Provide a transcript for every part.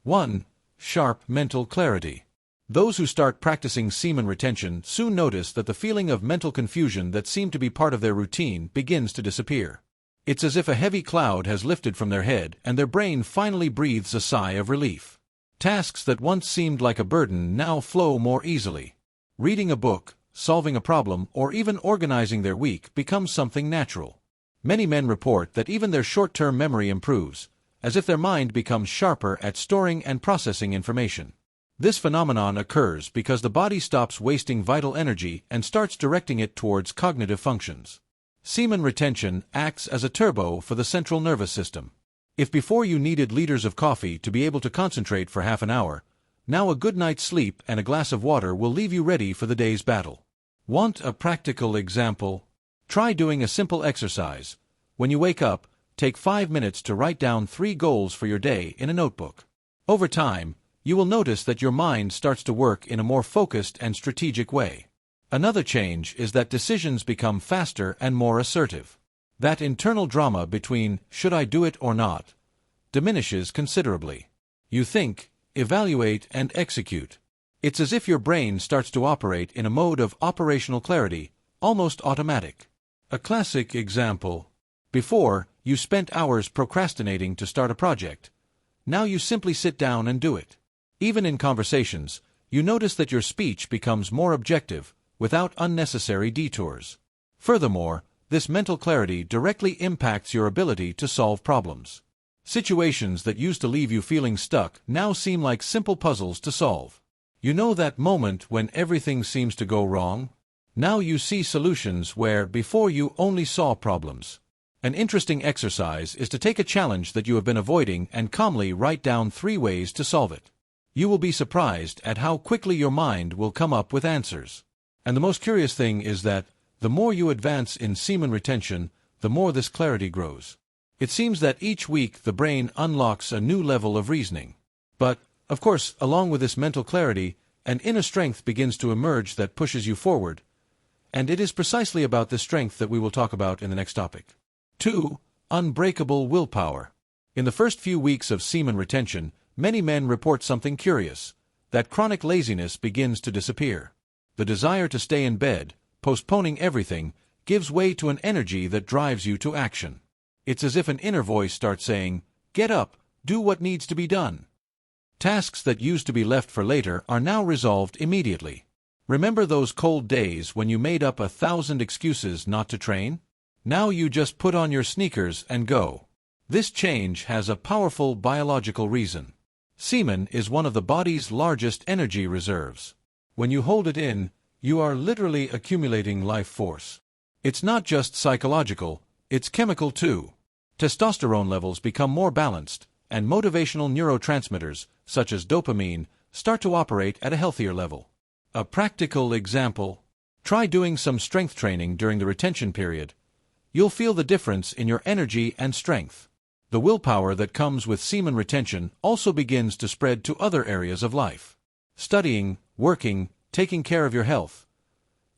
1. Sharp mental clarity. Those who start practicing semen retention soon notice that the feeling of mental confusion that seemed to be part of their routine begins to disappear. It's as if a heavy cloud has lifted from their head and their brain finally breathes a sigh of relief. Tasks that once seemed like a burden now flow more easily. Reading a book, solving a problem, or even organizing their week becomes something natural. Many men report that even their short-term memory improves, as if their mind becomes sharper at storing and processing information. This phenomenon occurs because the body stops wasting vital energy and starts directing it towards cognitive functions. Semen retention acts as a turbo for the central nervous system. If before you needed liters of coffee to be able to concentrate for half an hour, now a good night's sleep and a glass of water will leave you ready for the day's battle. Want a practical example? Try doing a simple exercise. When you wake up, take 5 minutes to write down 3 goals for your day in a notebook. Over time, you will notice that your mind starts to work in a more focused and strategic way. Another change is that decisions become faster and more assertive. That internal drama between "should I do it or not" diminishes considerably. You think, evaluate, and execute. It's as if your brain starts to operate in a mode of operational clarity, almost automatic. A classic example. Before, you spent hours procrastinating to start a project. Now you simply sit down and do it. Even in conversations, you notice that your speech becomes more objective, without unnecessary detours. Furthermore, this mental clarity directly impacts your ability to solve problems. Situations that used to leave you feeling stuck now seem like simple puzzles to solve. You know that moment when everything seems to go wrong? Now you see solutions where before you only saw problems. An interesting exercise is to take a challenge that you have been avoiding and calmly write down 3 ways to solve it. You will be surprised at how quickly your mind will come up with answers. And the most curious thing is that, the more you advance in semen retention, the more this clarity grows. It seems that each week the brain unlocks a new level of reasoning. But, of course, along with this mental clarity, an inner strength begins to emerge that pushes you forward. And it is precisely about this strength that we will talk about in the next topic. 2. Unbreakable willpower. In the first few weeks of semen retention, many men report something curious, that chronic laziness begins to disappear. The desire to stay in bed, postponing everything, gives way to an energy that drives you to action. It's as if an inner voice starts saying, "Get up, do what needs to be done." Tasks that used to be left for later are now resolved immediately. Remember those cold days when you made up 1,000 excuses not to train? Now you just put on your sneakers and go. This change has a powerful biological reason. Semen is one of the body's largest energy reserves. When you hold it in, you are literally accumulating life force. It's not just psychological, it's chemical too. Testosterone levels become more balanced, and motivational neurotransmitters, such as dopamine, start to operate at a healthier level. A practical example. Try doing some strength training during the retention period. You'll feel the difference in your energy and strength. The willpower that comes with semen retention also begins to spread to other areas of life. Studying, working, taking care of your health.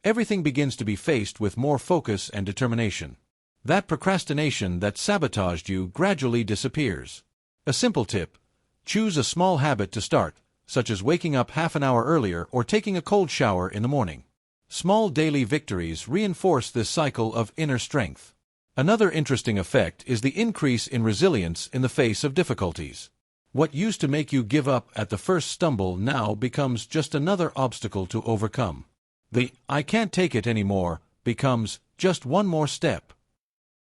Everything begins to be faced with more focus and determination. That procrastination that sabotaged you gradually disappears. A simple tip: choose a small habit to start, such as waking up half an hour earlier or taking a cold shower in the morning. Small daily victories reinforce this cycle of inner strength. Another interesting effect is the increase in resilience in the face of difficulties. What used to make you give up at the first stumble now becomes just another obstacle to overcome. The "I can't take it anymore" becomes just one more step.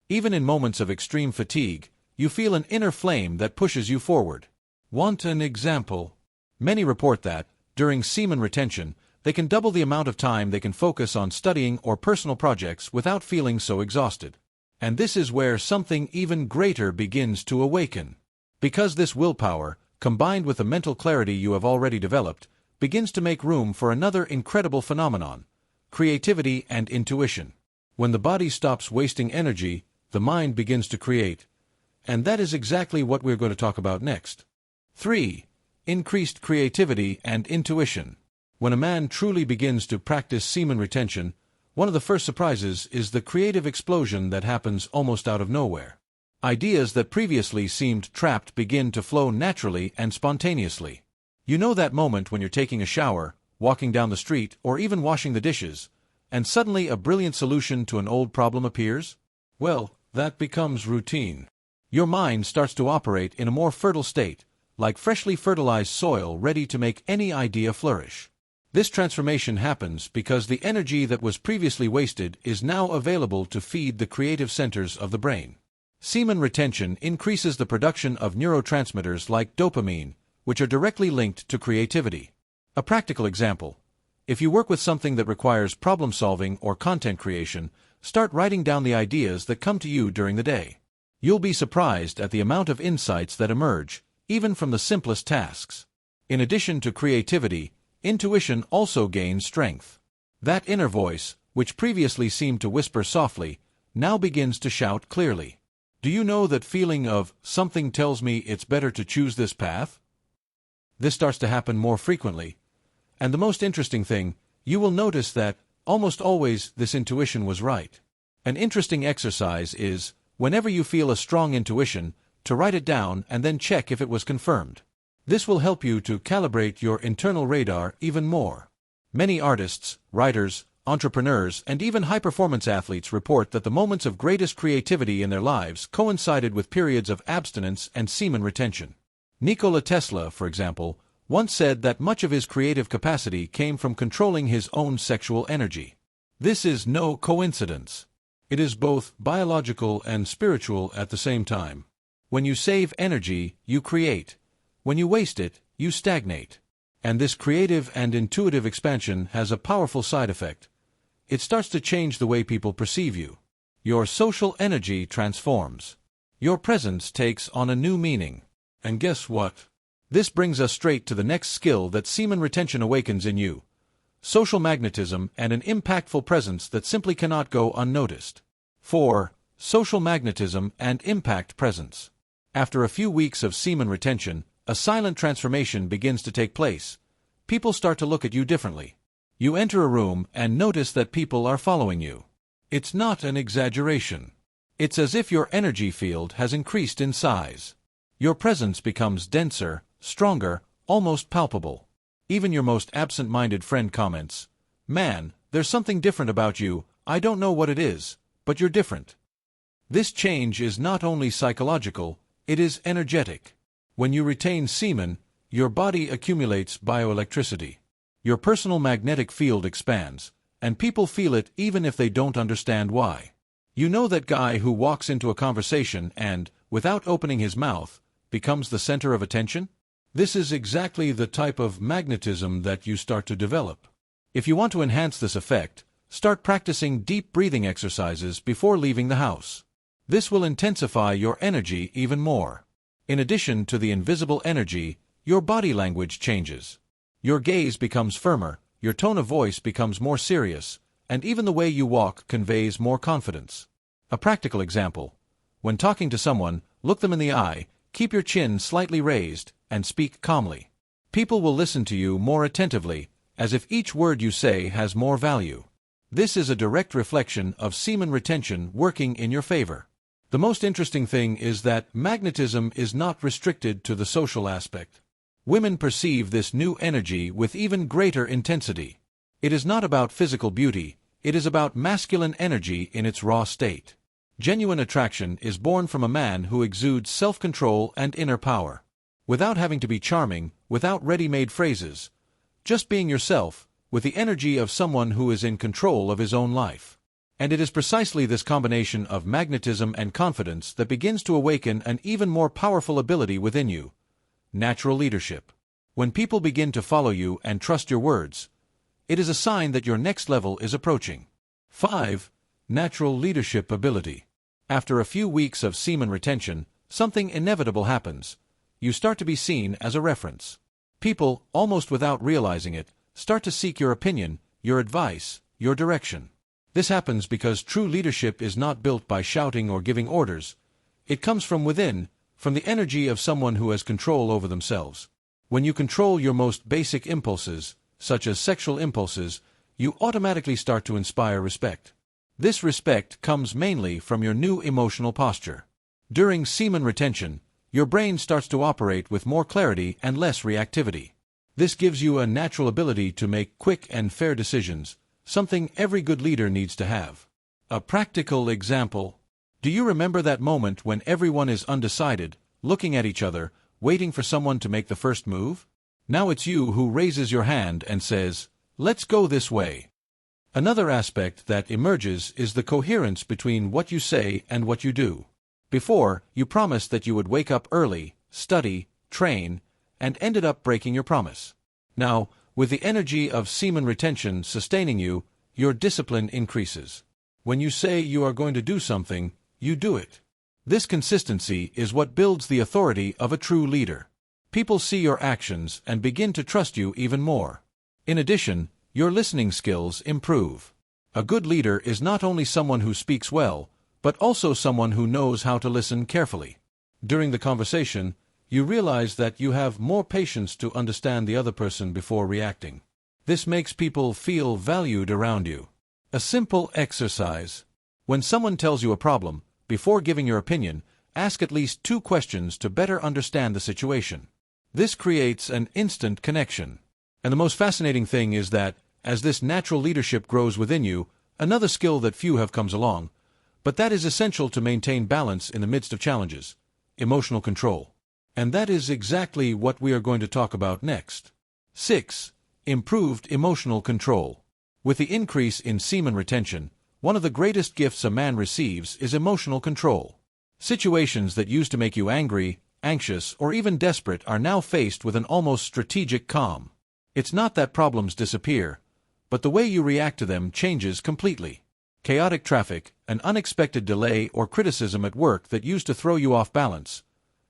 Even in moments of extreme fatigue, you feel an inner flame that pushes you forward. Want an example? Many report that, during semen retention, they can double the amount of time they can focus on studying or personal projects without feeling so exhausted. And this is where something even greater begins to awaken. Because this willpower, combined with the mental clarity you have already developed, begins to make room for another incredible phenomenon: creativity and intuition. When the body stops wasting energy, the mind begins to create. And that is exactly what we're going to talk about next. 3. Increased creativity and intuition. When a man truly begins to practice semen retention, one of the first surprises is the creative explosion that happens almost out of nowhere. Ideas that previously seemed trapped begin to flow naturally and spontaneously. You know that moment when you're taking a shower, walking down the street, or even washing the dishes, and suddenly a brilliant solution to an old problem appears? Well, that becomes routine. Your mind starts to operate in a more fertile state, like freshly fertilized soil ready to make any idea flourish. This transformation happens because the energy that was previously wasted is now available to feed the creative centers of the brain. Semen retention increases the production of neurotransmitters like dopamine, which are directly linked to creativity. A practical example: if you work with something that requires problem-solving or content creation, start writing down the ideas that come to you during the day. You'll be surprised at the amount of insights that emerge, even from the simplest tasks. In addition to creativity, intuition also gains strength. That inner voice, which previously seemed to whisper softly, now begins to shout clearly. Do you know that feeling of "something tells me it's better to choose this path"? This starts to happen more frequently. And the most interesting thing, you will notice that, almost always, this intuition was right. An interesting exercise is, whenever you feel a strong intuition, to write it down and then check if it was confirmed. This will help you to calibrate your internal radar even more. Many artists, writers, entrepreneurs, and even high-performance athletes report that the moments of greatest creativity in their lives coincided with periods of abstinence and semen retention. Nikola Tesla, for example, once said that much of his creative capacity came from controlling his own sexual energy. This is no coincidence. It is both biological and spiritual at the same time. When you save energy, you create. When you waste it, you stagnate. And this creative and intuitive expansion has a powerful side effect. It starts to change the way people perceive you. Your social energy transforms. Your presence takes on a new meaning. And guess what? This brings us straight to the next skill that semen retention awakens in you: social magnetism and an impactful presence that simply cannot go unnoticed. 4. Social magnetism and impact presence. After a few weeks of semen retention, a silent transformation begins to take place. People start to look at you differently. You enter a room and notice that people are following you. It's not an exaggeration. It's as if your energy field has increased in size. Your presence becomes denser, stronger, almost palpable. Even your most absent-minded friend comments, "Man, there's something different about you, I don't know what it is, but you're different." This change is not only psychological, it is energetic. When you retain semen, your body accumulates bioelectricity. Your personal magnetic field expands, and people feel it even if they don't understand why. You know that guy who walks into a conversation and, without opening his mouth, becomes the center of attention? This is exactly the type of magnetism that you start to develop. If you want to enhance this effect, start practicing deep breathing exercises before leaving the house. This will intensify your energy even more. In addition to the invisible energy, your body language changes. Your gaze becomes firmer, your tone of voice becomes more serious, and even the way you walk conveys more confidence. A practical example: when talking to someone, look them in the eye, keep your chin slightly raised, and speak calmly. People will listen to you more attentively, as if each word you say has more value. This is a direct reflection of semen retention working in your favor. The most interesting thing is that magnetism is not restricted to the social aspect. Women perceive this new energy with even greater intensity. It is not about physical beauty, it is about masculine energy in its raw state. Genuine attraction is born from a man who exudes self-control and inner power. Without having to be charming, without ready-made phrases. Just being yourself, with the energy of someone who is in control of his own life. And it is precisely this combination of magnetism and confidence that begins to awaken an even more powerful ability within you: natural leadership. When people begin to follow you and trust your words, it is a sign that your next level is approaching. 5. Natural leadership ability. After a few weeks of semen retention, something inevitable happens. You start to be seen as a reference. People, almost without realizing it, start to seek your opinion, your advice, your direction. This happens because true leadership is not built by shouting or giving orders. It comes from within, from the energy of someone who has control over themselves. When you control your most basic impulses, such as sexual impulses, you automatically start to inspire respect. This respect comes mainly from your new emotional posture. During semen retention, your brain starts to operate with more clarity and less reactivity. This gives you a natural ability to make quick and fair decisions, something every good leader needs to have. A practical example. Do you remember that moment when everyone is undecided, looking at each other, waiting for someone to make the first move? Now it's you who raises your hand and says, "Let's go this way." Another aspect that emerges is the coherence between what you say and what you do. Before, you promised that you would wake up early, study, train, and ended up breaking your promise. Now, with the energy of semen retention sustaining you, your discipline increases. When you say you are going to do something, you do it. This consistency is what builds the authority of a true leader. People see your actions and begin to trust you even more. In addition, your listening skills improve. A good leader is not only someone who speaks well, but also someone who knows how to listen carefully. During the conversation, you realize that you have more patience to understand the other person before reacting. This makes people feel valued around you. A simple exercise. When someone tells you a problem, before giving your opinion, ask at least 2 questions to better understand the situation. This creates an instant connection. And the most fascinating thing is that, as this natural leadership grows within you, another skill that few have comes along, but that is essential to maintain balance in the midst of challenges: emotional control. And that is exactly what we are going to talk about next. 6. Improved emotional control. With the increase in semen retention, one of the greatest gifts a man receives is emotional control. Situations that used to make you angry, anxious, or even desperate are now faced with an almost strategic calm. It's not that problems disappear, but the way you react to them changes completely. Chaotic traffic, an unexpected delay, or criticism at work that used to throw you off balance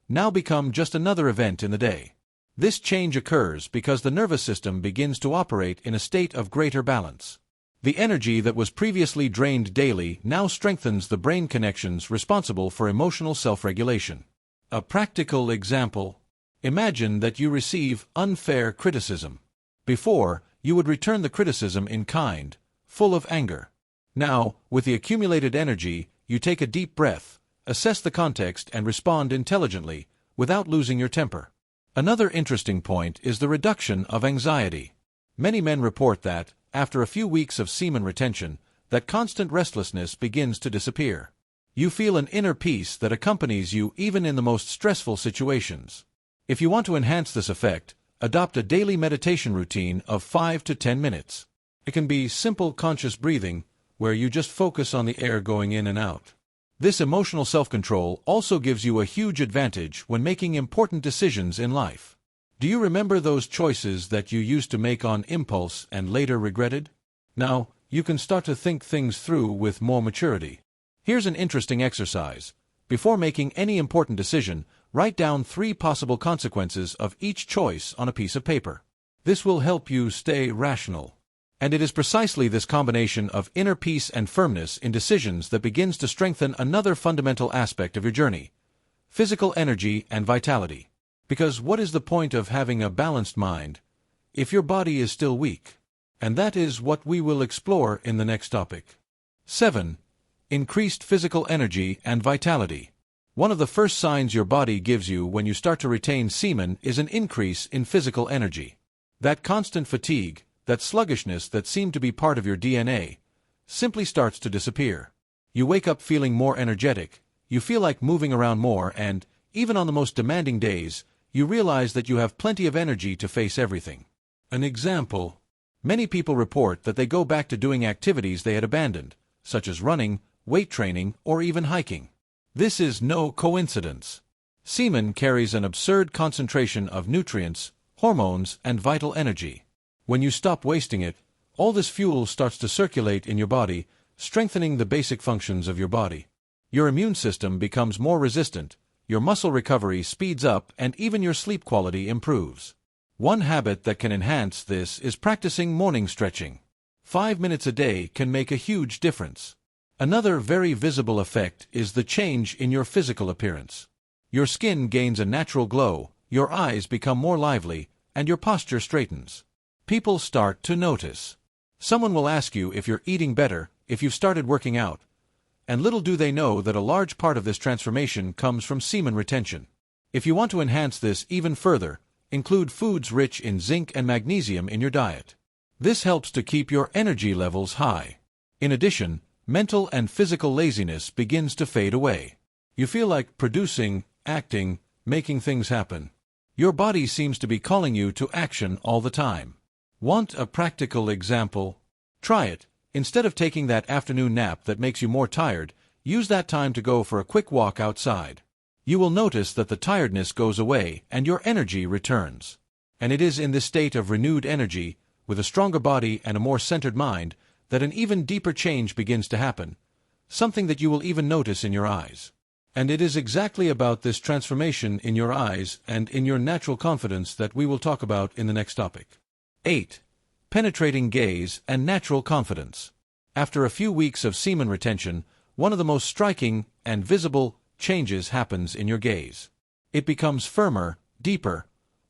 now become just another event in the day. This change occurs because the nervous system begins to operate in a state of greater balance. The energy that was previously drained daily now strengthens the brain connections responsible for emotional self-regulation. A practical example. Imagine that you receive unfair criticism. Before, you would return the criticism in kind, full of anger. Now, with the accumulated energy, you take a deep breath, assess the context, and respond intelligently, without losing your temper. Another interesting point is the reduction of anxiety. Many men report that, after a few weeks of semen retention, that constant restlessness begins to disappear. You feel an inner peace that accompanies you even in the most stressful situations. If you want to enhance this effect, adopt a daily meditation routine of 5 to 10 minutes. It can be simple conscious breathing, where you just focus on the air going in and out. This emotional self-control also gives you a huge advantage when making important decisions in life. Do you remember those choices that you used to make on impulse and later regretted? Now, you can start to think things through with more maturity. Here's an interesting exercise. Before making any important decision, write down 3 possible consequences of each choice on a piece of paper. This will help you stay rational. And it is precisely this combination of inner peace and firmness in decisions that begins to strengthen another fundamental aspect of your journey: physical energy and vitality. Because what is the point of having a balanced mind if your body is still weak? And that is what we will explore in the next topic. 7. Increased physical energy and vitality. One of the first signs your body gives you when you start to retain semen is an increase in physical energy. That constant fatigue, that sluggishness that seemed to be part of your DNA, simply starts to disappear. You wake up feeling more energetic, you feel like moving around more, and, even on the most demanding days, you realize that you have plenty of energy to face everything. An example. Many people report that they go back to doing activities they had abandoned, such as running, weight training, or even hiking. This is no coincidence. Semen carries an absurd concentration of nutrients, hormones, and vital energy. When you stop wasting it, all this fuel starts to circulate in your body, strengthening the basic functions of your body. Your immune system becomes more resistant, your muscle recovery speeds up, and even your sleep quality improves. One habit that can enhance this is practicing morning stretching. 5 minutes a day can make a huge difference. Another very visible effect is the change in your physical appearance. Your skin gains a natural glow, your eyes become more lively, and your posture straightens. People start to notice. Someone will ask you if you're eating better, if you've started working out, And little do they know that a large part of this transformation comes from semen retention. If you want to enhance this even further, include foods rich in zinc and magnesium in your diet. This helps to keep your energy levels high. In addition, mental and physical laziness begins to fade away. You feel like producing, acting, making things happen. Your body seems to be calling you to action all the time. Want a practical example? Try it. Instead of taking that afternoon nap that makes you more tired, use that time to go for a quick walk outside. You will notice that the tiredness goes away and your energy returns. And it is in this state of renewed energy, with a stronger body and a more centered mind, that an even deeper change begins to happen, something that you will even notice in your eyes. And it is exactly about this transformation in your eyes and in your natural confidence that we will talk about in the next topic. 8. Penetrating gaze and natural confidence. After a few weeks of semen retention, one of the most striking and visible changes happens in your gaze. It becomes firmer, deeper,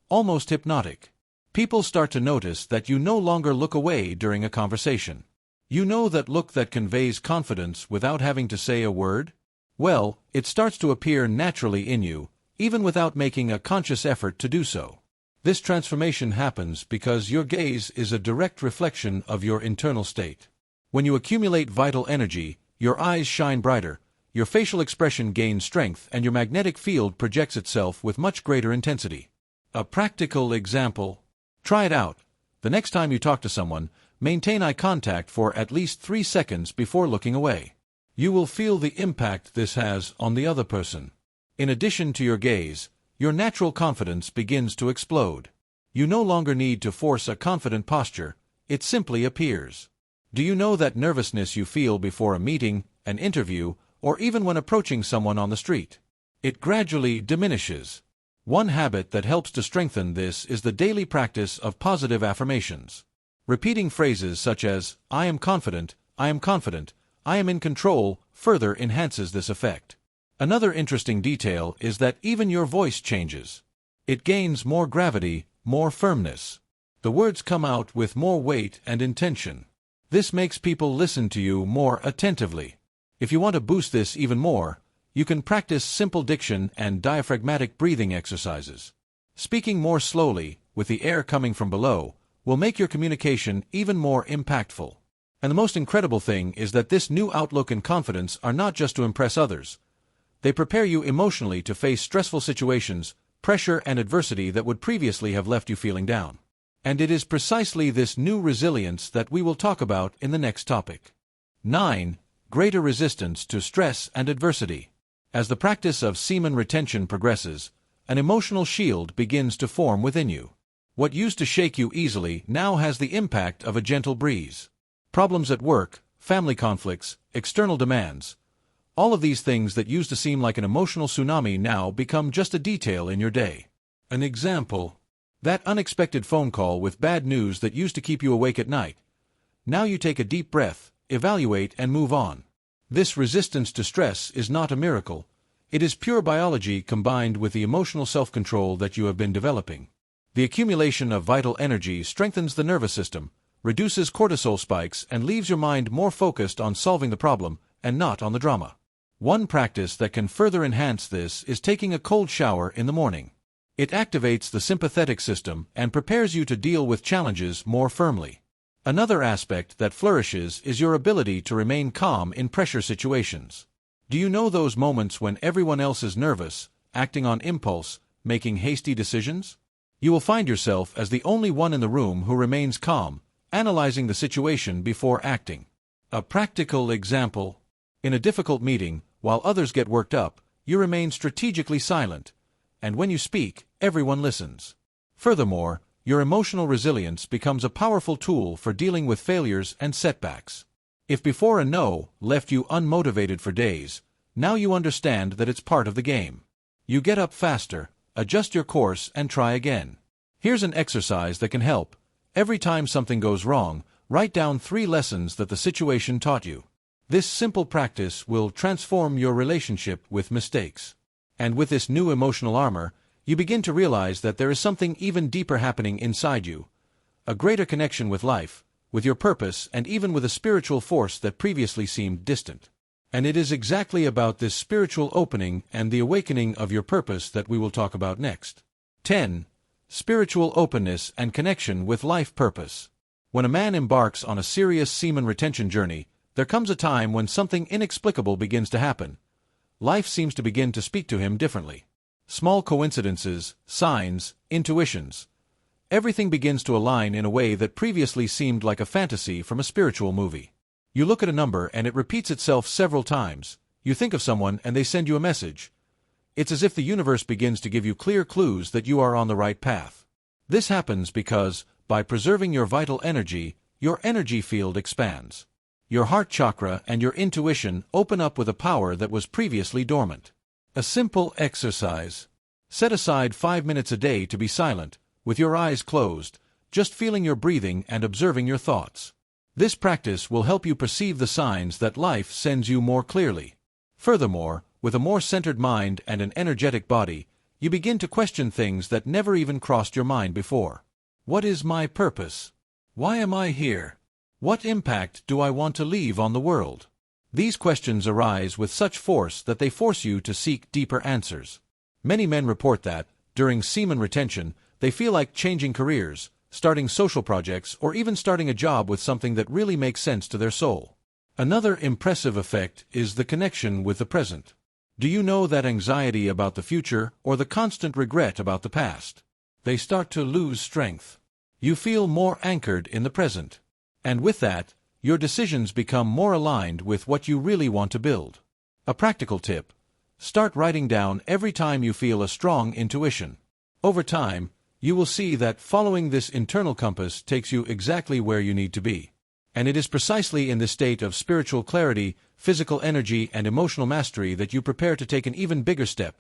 almost hypnotic. People start to notice that you no longer look away during a conversation. You know that look that conveys confidence without having to say a word? Well, it starts to appear naturally in you, even without making a conscious effort to do so. This transformation happens because your gaze is a direct reflection of your internal state. When you accumulate vital energy, your eyes shine brighter, your facial expression gains strength, and your magnetic field projects itself with much greater intensity. A practical example. Try it out. The next time you talk to someone, maintain eye contact for at least 3 seconds before looking away. You will feel the impact this has on the other person. In addition to your gaze, your natural confidence begins to explode. You no longer need to force a confident posture, it simply appears. Do you know that nervousness you feel before a meeting, an interview, or even when approaching someone on the street? It gradually diminishes. One habit that helps to strengthen this is the daily practice of positive affirmations. Repeating phrases such as, I am confident, I am confident, I am in control, further enhances this effect. Another interesting detail is that even your voice changes. It gains more gravity, more firmness. The words come out with more weight and intention. This makes people listen to you more attentively. If you want to boost this even more, you can practice simple diction and diaphragmatic breathing exercises. Speaking more slowly, with the air coming from below, will make your communication even more impactful. And the most incredible thing is that this new outlook and confidence are not just to impress others. They prepare you emotionally to face stressful situations, pressure and adversity that would previously have left you feeling down. And it is precisely this new resilience that we will talk about in the next topic. 9. Greater resistance to stress and adversity. As the practice of semen retention progresses, an emotional shield begins to form within you. What used to shake you easily now has the impact of a gentle breeze. Problems at work, family conflicts, external demands, all of these things that used to seem like an emotional tsunami now become just a detail in your day. An example. That unexpected phone call with bad news that used to keep you awake at night. Now you take a deep breath, evaluate and move on. This resistance to stress is not a miracle. It is pure biology combined with the emotional self-control that you have been developing. The accumulation of vital energy strengthens the nervous system, reduces cortisol spikes, and leaves your mind more focused on solving the problem and not on the drama. One practice that can further enhance this is taking a cold shower in the morning. It activates the sympathetic system and prepares you to deal with challenges more firmly. Another aspect that flourishes is your ability to remain calm in pressure situations. Do you know those moments when everyone else is nervous, acting on impulse, making hasty decisions? You will find yourself as the only one in the room who remains calm, analyzing the situation before acting. A practical example. In a difficult meeting, while others get worked up, you remain strategically silent, and when you speak, everyone listens. Furthermore, your emotional resilience becomes a powerful tool for dealing with failures and setbacks. If before a no left you unmotivated for days, now you understand that it's part of the game. You get up faster, adjust your course, and try again. Here's an exercise that can help. Every time something goes wrong, write down 3 lessons that the situation taught you. This simple practice will transform your relationship with mistakes. And with this new emotional armor, you begin to realize that there is something even deeper happening inside you. A greater connection with life, with your purpose, and even with a spiritual force that previously seemed distant. And it is exactly about this spiritual opening and the awakening of your purpose that we will talk about next. 10. Spiritual openness and connection with life purpose. When a man embarks on a serious semen retention journey, there comes a time when something inexplicable begins to happen. Life seems to begin to speak to him differently. Small coincidences, signs, intuitions. Everything begins to align in a way that previously seemed like a fantasy from a spiritual movie. You look at a number and it repeats itself several times. You think of someone and they send you a message. It's as if the universe begins to give you clear clues that you are on the right path. This happens because, by preserving your vital energy, your energy field expands. Your heart chakra and your intuition open up with a power that was previously dormant. A simple exercise. Set aside 5 minutes a day to be silent, with your eyes closed, just feeling your breathing and observing your thoughts. This practice will help you perceive the signs that life sends you more clearly. Furthermore, with a more centered mind and an energetic body, you begin to question things that never even crossed your mind before. What is my purpose? Why am I here? What impact do I want to leave on the world? These questions arise with such force that they force you to seek deeper answers. Many men report that, during semen retention, they feel like changing careers, starting social projects, or even starting a job with something that really makes sense to their soul. Another impressive effect is the connection with the present. Do you know that anxiety about the future or the constant regret about the past? They start to lose strength. You feel more anchored in the present. And with that, your decisions become more aligned with what you really want to build. A practical tip: start writing down every time you feel a strong intuition. Over time, you will see that following this internal compass takes you exactly where you need to be. And it is precisely in this state of spiritual clarity, physical energy, and emotional mastery that you prepare to take an even bigger step.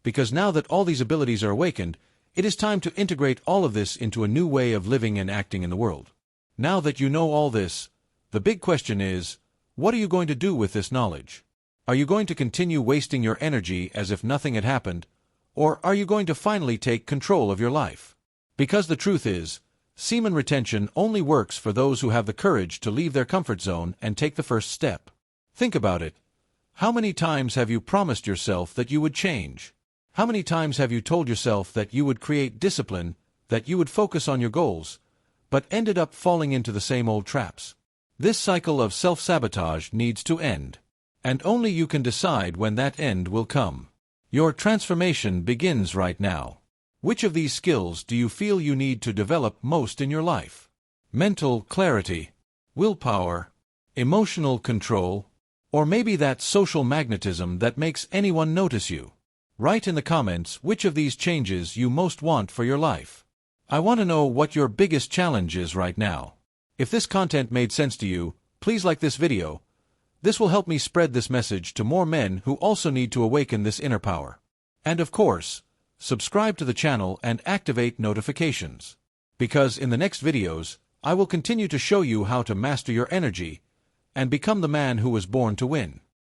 Because now that all these abilities are awakened, it is time to integrate all of this into a new way of living and acting in the world. Now that you know all this, the big question is, what are you going to do with this knowledge? Are you going to continue wasting your energy as if nothing had happened, or are you going to finally take control of your life? Because the truth is, semen retention only works for those who have the courage to leave their comfort zone and take the first step. Think about it. How many times have you promised yourself that you would change? How many times have you told yourself that you would create discipline, that you would focus on your goals, but ended up falling into the same old traps? This cycle of self-sabotage needs to end. And only you can decide when that end will come. Your transformation begins right now. Which of these skills do you feel you need to develop most in your life? Mental clarity, willpower, emotional control, or maybe that social magnetism that makes anyone notice you? Write in the comments which of these changes you most want for your life. I want to know what your biggest challenge is right now. If this content made sense to you, please like this video. This will help me spread this message to more men who also need to awaken this inner power. And of course, subscribe to the channel and activate notifications. Because in the next videos, I will continue to show you how to master your energy and become the man who was born to win.